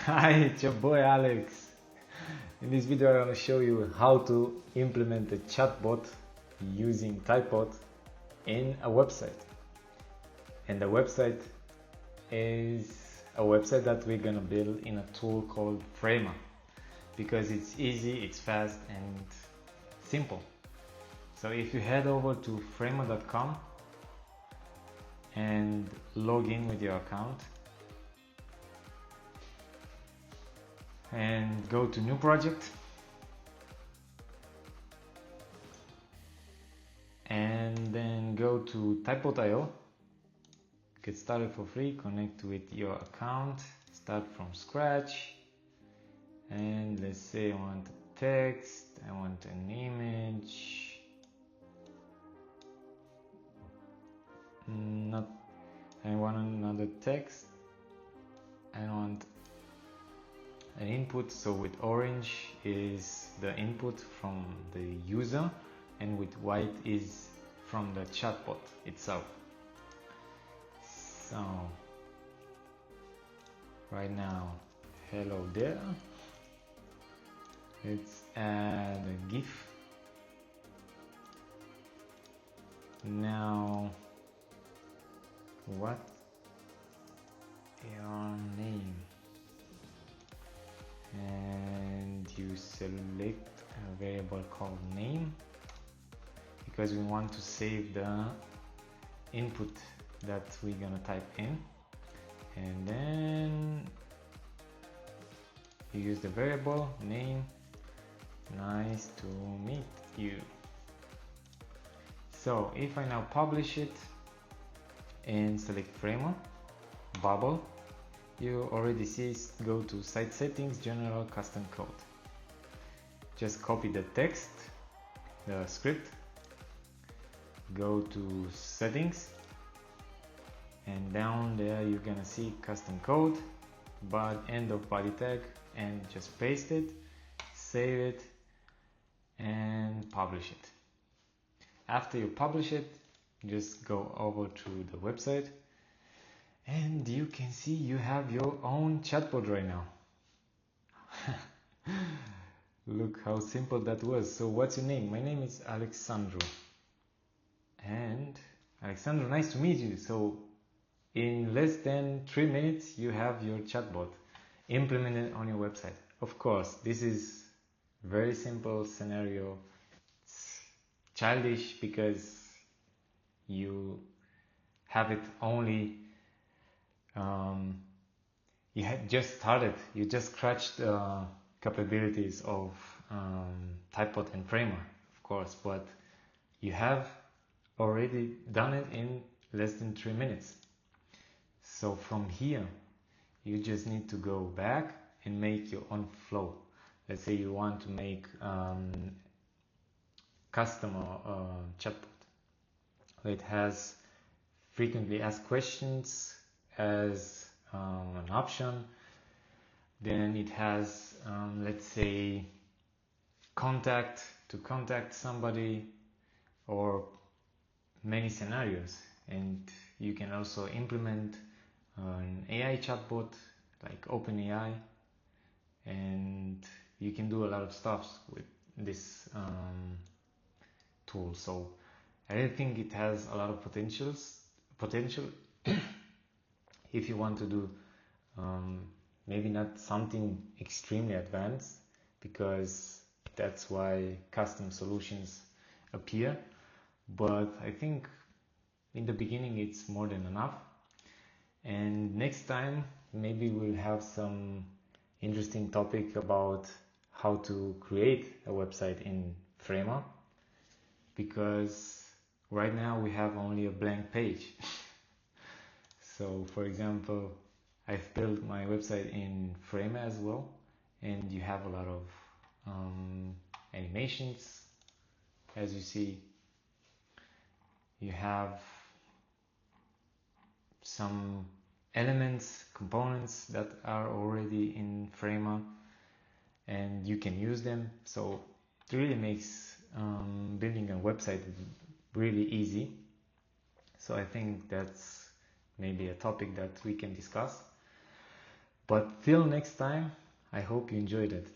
Hi, it's your boy Alex. In this video I want to show you how to implement a chatbot using Typebot in a website. And the website is a website that we're gonna build in a tool called Framer because it's easy, it's fast and simple. So if you head over to framer.com and log in with your account and go to new project and then go to Typebot.io. Get started for free, connect with your account, start from scratch, and let's say I want a text, I want an image, I want another text, I want an input, so with orange is the input from the user and with white is from the chatbot itself. So right now, hello there, let's add a GIF. Now what your name, and you select a variable called name because we want to save the input that we're gonna type in, and then you use the variable name. Nice to meet you. So if I now publish it and select Framer, bubble, you already see go to site settings, general, custom code. Just copy the text, the script, go to settings, and down there you're gonna see custom code, but end of body tag, and just paste it, save it, and publish it. After you publish it, just go over to the website and you can see you have your own chatbot right now. Look how simple that was. So what's your name? My name is Alexandro. And Alexandro, nice to meet you. So in less than 3 minutes you have your chatbot implemented on your website. Of course, this is very simple scenario. It's childish because you have it only you had just started, you just scratched the capabilities of Typebot and Framer, of course, but you have already done it in less than 3 minutes. So from here you just need to go back and make your own flow. Let's say you want to make customer chatbot. It has frequently asked questions as an option. Then it has let's say contact somebody, or many scenarios. And you can also implement an AI chatbot like OpenAI, and you can do a lot of stuff with this tool. So I really think it has a lot of potential if you want to do maybe not something extremely advanced, because that's why custom solutions appear, but I think in the beginning it's more than enough. And next time maybe we'll have some interesting topic about how to create a website in Framer, because right now we have only a blank page. So for example, I've built my website in Framer as well, and you have a lot of animations. As you see, you have some elements, components that are already in Framer, and you can use them. So it really makes building a website really easy. So I think that's maybe a topic that we can discuss. But till next time, I hope you enjoyed it.